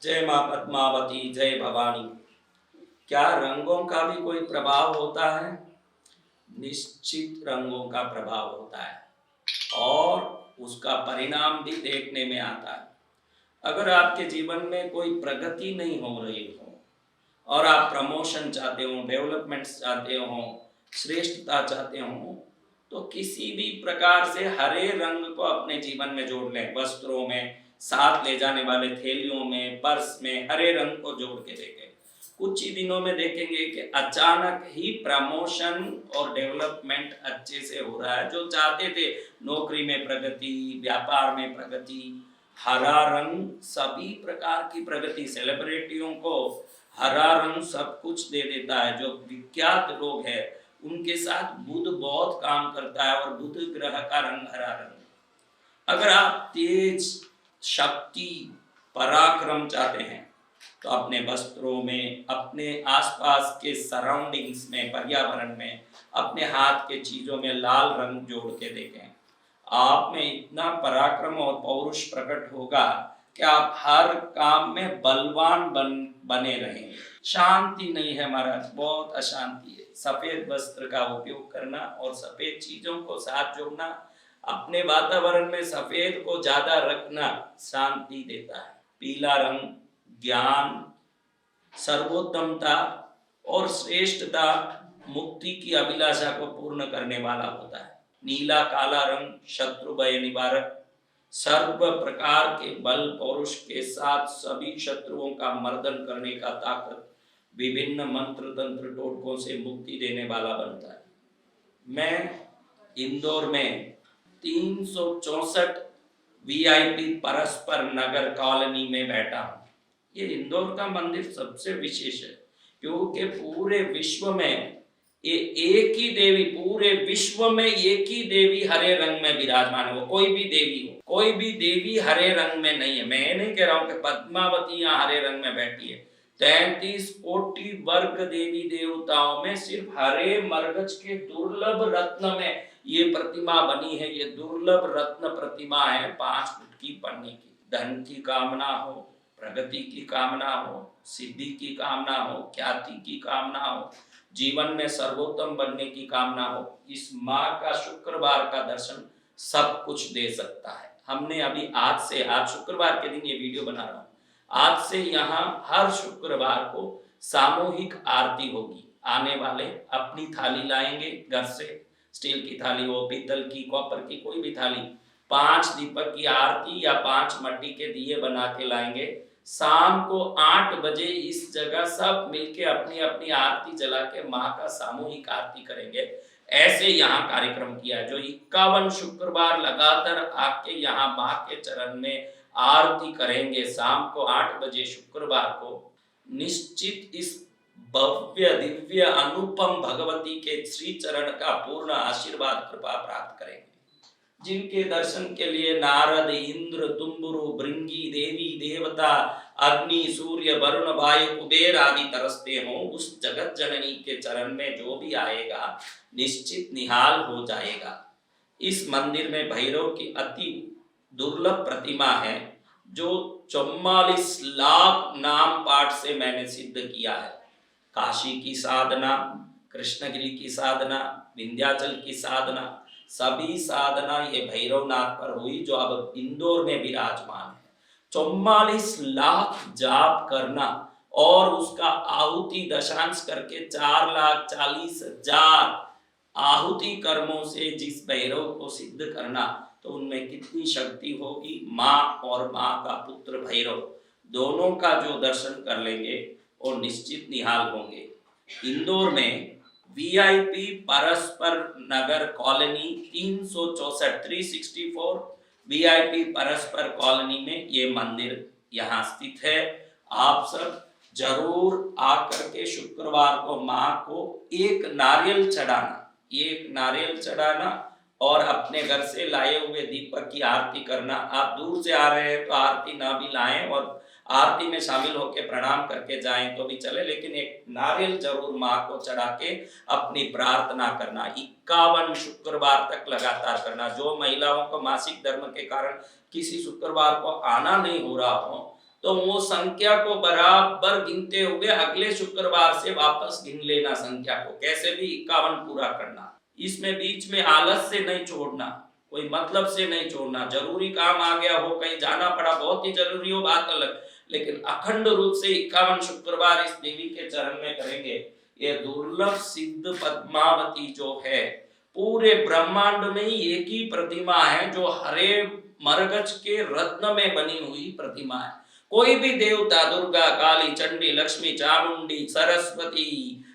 जय माँ पद्मावती, जय भवानी। क्या रंगों का भी कोई प्रभाव होता है? निश्चित रंगों का प्रभाव होता है और उसका परिणाम भी देखने में आता है। अगर आपके जीवन में कोई प्रगति नहीं हो रही हो और आप प्रमोशन चाहते हो, डेवलपमेंट चाहते हो, श्रेष्ठता चाहते हो, तो किसी भी प्रकार से हरे रंग को अपने जीवन में जोड़ लें। वस्त्रों में, साथ ले जाने वाले थैलियों में, पर्स में हरे रंग को जोड़ के देखें। कुछ ही दिनों में देखेंगे कि अचानक ही प्रमोशन और डेवलपमेंट अच्छे से हो रहा है। जो चाहते थे नौकरी में प्रगति, व्यापार में प्रगति, हरा रंग सभी प्रकार की प्रगति, सेलिब्रिटियों को हरा रंग सब कुछ दे देता है। जो विख्यात लोग हैं उनके साथ बुध बहुत काम करता है और बुध ग्रह का रंग हरा रंग। अगर आप तेज, शक्ति, पराक्रम चाहते हैं तो अपने वस्त्रों में, अपने आसपास के सराउंडिंग्स में, पर्यावरण में, अपने हाथ के चीजों में लाल रंग जोड़ के देखें। आप में इतना पराक्रम और पौरुष प्रकट होगा कि आप हर काम में बलवान बने रहेंगे। शांति नहीं है महाराज, बहुत अशांति है। सफेद वस्त्र का उपयोग करना और सफेद चीजों को साथ जोड़ना, अपने वातावरण में सफेद को ज्यादा रखना शांति देता है। पीला रंग ज्ञान, सर्वोत्तमता और श्रेष्ठता, मुक्ति की अभिलाषा को पूर्ण करने वाला होता है। नीला काला रंग शत्रु भय निवारक, सर्व प्रकार के बल पौरुष के साथ सभी शत्रुओं का मर्दन करने का ताकत, विभिन्न मंत्र तंत्र टोटकों से मुक्ति देने वाला बनता है। मैं इंदौर में 364 वीआईपी परस्पर नगर कॉलोनी में बैठा हूँ। ये इंदौर का मंदिर सबसे विशेष है क्योंकि पूरे विश्व में ये एक ही देवी, पूरे विश्व में एक ही देवी हरे रंग में विराजमान है। वो कोई भी देवी हो, कोई भी देवी हरे रंग में नहीं है। मैं ये नहीं कह रहा हूँ कि पद्मावती यहाँ हरे रंग में बैठी है। 33 कोटि वर्ग देवी देवताओं में सिर्फ हरे मरगज के दुर्लभ रत्न में ये प्रतिमा बनी है। ये दुर्लभ रत्न प्रतिमा है 5 फुट की पन्नी की। धन की कामना हो, प्रगति की कामना हो, सिद्धि की कामना हो, ख्याति की कामना हो, जीवन में सर्वोत्तम बनने की कामना हो, इस माँ का शुक्रवार का दर्शन सब कुछ दे सकता है। हमने अभी आज शुक्रवार के दिन ये वीडियो बना रहा हूँ, आज से यहाँ हर शुक्रवार को सामूहिक आरती होगी। आने वाले अपनी थाली लाएंगे घर से, स्टील की थाली हो, पीतल की, कॉपर की, कोई भी थाली, 5 दीपक की आरती या 5 मट्टी के दिए बना के लाएंगे। शाम को 8 बजे इस जगह सब मिलके अपनी अपनी आरती जला के माँ का सामूहिक आरती करेंगे। ऐसे यहाँ कार्यक्रम किया है। जो 51 शुक्रवार लगातार आके यहाँ माँ के चरण में आरती करेंगे शाम को 8 बजे शुक्रवार को, निश्चित इस भव्य दिव्य अनुपम भगवती के श्री चरण का पूर्ण आशीर्वाद कृपा प्राप्त करेंगे। जिनके दर्शन के लिए नारद, इंद्र, तुम्बुरु, भृंगी, देवी देवता, अग्नि, सूर्य, वरुण, वायु, कुबेर आदि तरसते हों, उस जगत जननी के चरण में जो भी आएगा निश्चित निहाल हो जाएगा। इस मंदिर में भैरव की अति दुर्लभ प्रतिमा है जो 44 लाख नाम पाठ से मैंने सिद्ध किया है। काशी की साधना, कृष्णगिरी की साधना, विंध्याचल की साधना, सभी साधना ये भैरवनाथ पर हुई जो अब इंदौर में विराजमान है। 44 लाख जाप करना और उसका आहुति दशांश करके 4,40,000 आहुति कर्मों से जिस भैरव को सिद्ध करना, तो उनमें कितनी शक्ति होगी। माँ और माँ का पुत्र भैरव दोनों का जो दर्शन कर लेंगे और निश्चित निहाल होंगे। इंदौर में वीआईपी परस्पर नगर कॉलोनी 364 वीआईपी परस्पर कॉलोनी में ये मंदिर यहाँ स्थित है। आप सब जरूर आकर के शुक्रवार को माँ को एक नारियल चढ़ाना और अपने घर से लाए हुए दीपक की आरती करना। आप दूर से आ रहे हैं तो आरती ना भी लाएं और आरती में शामिल होकर प्रणाम करके जाएं तो भी चले, लेकिन एक नारियल जरूर माँ को चढ़ा के अपनी प्रार्थना करना। 51 शुक्रवार तक लगातार करना। जो महिलाओं को मासिक धर्म के कारण किसी शुक्रवार को आना नहीं हो रहा हो, तो वो संख्या को बराबर गिनते हुए अगले शुक्रवार से वापस गिन लेना संख्या को, कैसे भी 51 पूरा करना। इसमें बीच में आलस से नहीं छोड़ना, कोई मतलब से नहीं छोड़ना। जरूरी काम आ गया हो, कहीं जाना पड़ा, बहुत ही जरूरी हो, बात अलग, लेकिन अखंड रूप से 51 शुक्रवार इस देवी के चरण में करेंगे। ये दुर्लभ सिद्ध पद्मावती जो है, पूरे ब्रह्मांड में ही एक ही प्रतिमा है जो हरे मरगज के रत्न में बनी हुई प्रतिमा है। कोई भी देवता, दुर्गा, काली, चंडी, लक्ष्मी, चामुंडी, सरस्वती,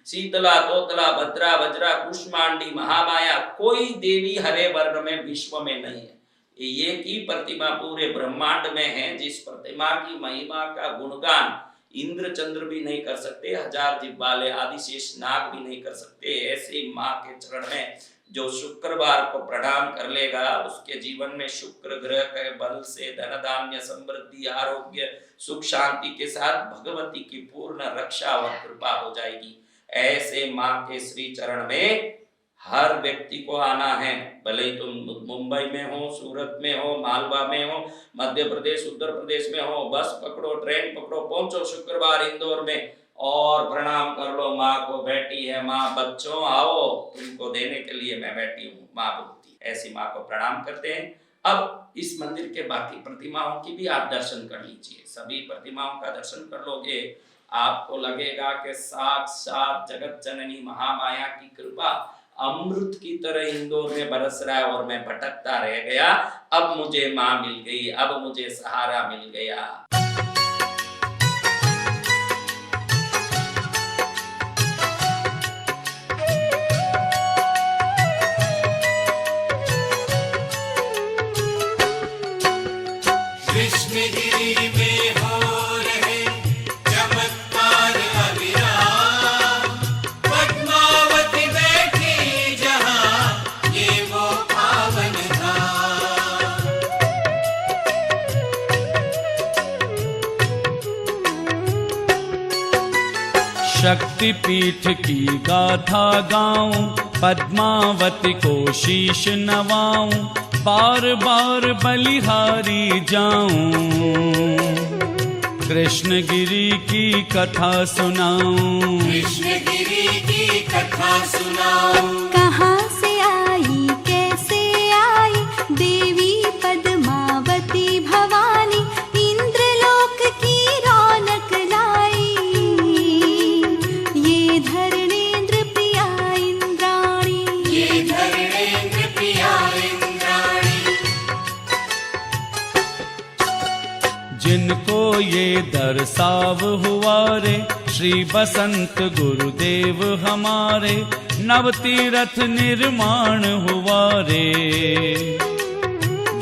शीतला, तोतला, भद्रा, वज्रा, कुष्मांडी, महामाया, कोई देवी हरे वर्ण में विश्व में नहीं है। एक ही प्रतिमा पूरे ब्रह्मांड में है, जिस प्रतिमा की महिमा का गुणगान इंद्र चंद्र भी नहीं कर सकते, 1000 जीभ वाले आदिशेष नाग भी नहीं कर सकते। ऐसे माँ के चरण में जो शुक्रवार को प्रणाम कर लेगा, उसके जीवन में शुक्र ग्रह के बल से धन धान्य समृद्धि आरोग्य सुख शांति के साथ भगवती की पूर्ण रक्षा और कृपा हो जाएगी। ऐसे माँ के श्री चरण में हर व्यक्ति को आना है, भले ही तुम मुंबई में हो, सूरत में हो, मालवा में हो, मध्य प्रदेश, उत्तर प्रदेश में हो, बस पकड़ो, ट्रेन पकड़ो, पहुंचो शुक्रवार इंदौर में और प्रणाम कर लो माँ को। बैठी है माँ, बच्चों आओ, तुमको देने के लिए मैं बैठी हूँ, माँ बोलती। ऐसी माँ को प्रणाम करते हैं। अब इस मंदिर के बाकी प्रतिमाओं की भी आप दर्शन कर लीजिए। सभी प्रतिमाओं का दर्शन कर लोगे, आपको लगेगा कि साक्षात जगत जननी महामाया की कृपा अमृत की तरह इंदौर में बरस रहा है और मैं भटकता रह गया, अब मुझे माँ मिल गई, अब मुझे सहारा मिल गया। कृष्णगिरी में हो रहे चमत्कार अविराम, पद्मावती बैठी जहां ये वो पावन धाम। शक्तिपीठ की गाथा गाऊं, पद्मावती को शीश नवाऊं, बार बार बलिहारी जाऊं, कृष्णगिरी की कथा सुनाऊं, कृष्णगिरी की कथा सुनाऊं। कहाँ से आई कैसे आई देवी पद्मावती भवानी, इंद्रलोक की रौनक लाई, ये धरणेन्द्र प्रिया इंद्राणी, ये धरणेन्द्र प्रिया इंद्राणी। जिनको ये दर्शाव हुआ रे, श्री बसंत गुरुदेव हमारे, नव तीरथ निर्माण हुआ रे,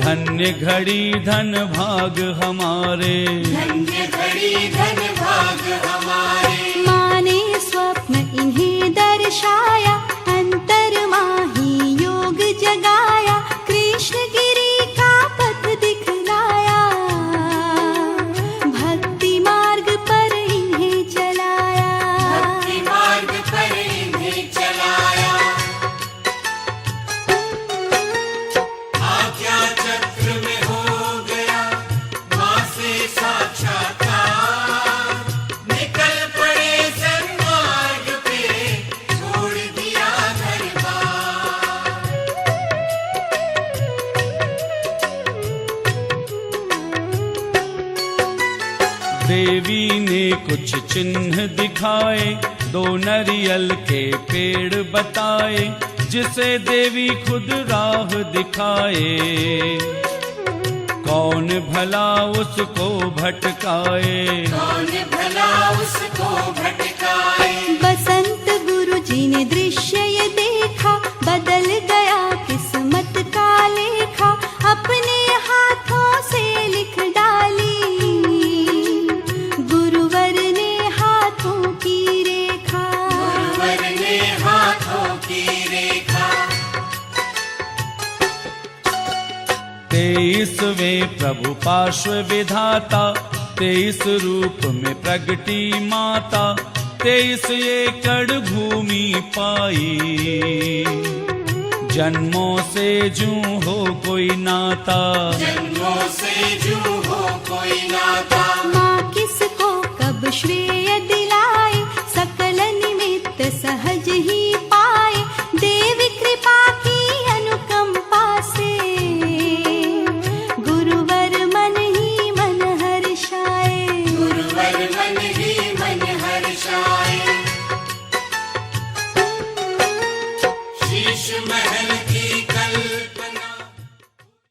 धन्य घड़ी धन भाग हमारे, धन्य घड़ी धन भाग हमारे। माँ ने स्वप्न इन्हें दर्शाया, अंतरमा ही योग जगाया, कृष्णगिरी का पथ दिखलाया, भक्ति मार्ग पर इन्हें चलाया, भक्ति मार्ग पर इन्हें चलाया। आज्ञा चक्र में हो गया माँ से साक्षात्कार, निकल पड़े सन्मार्ग पे, छोड़ दिया घर बार। देवी ने कुछ चिन्ह दिखाए, 2 नरियल के पेड़ बताए, जिसे देवी खुद राह दिखाए, कौन भला उसको भटकाए, कौन भला उसको भटकाए। बसंत गुरु जी ने दृश्य ये देखा, बदल गया किस्मत का लेखा, अपने हाथों से लिख डाली, गुरुवर ने हाथों की रेखा, गुरुवर ने हाथों की रेखा। 23वें प्रभु पार्श्व विधाता, 23 रूप में प्रगटी माता, 23 एकड़ भूमि पाई, जन्मों से जूं हो कोई नाता, जन्मों से जूं हो कोई नाता। माँ श्रेय दिलाए, सकल निमित्त सहज ही पाए, देवी कृपा की अनुकंपा से, गुरुवर मन ही मन हर्षाए। गुरुवर मन ही मन हर्षाए। शीश महल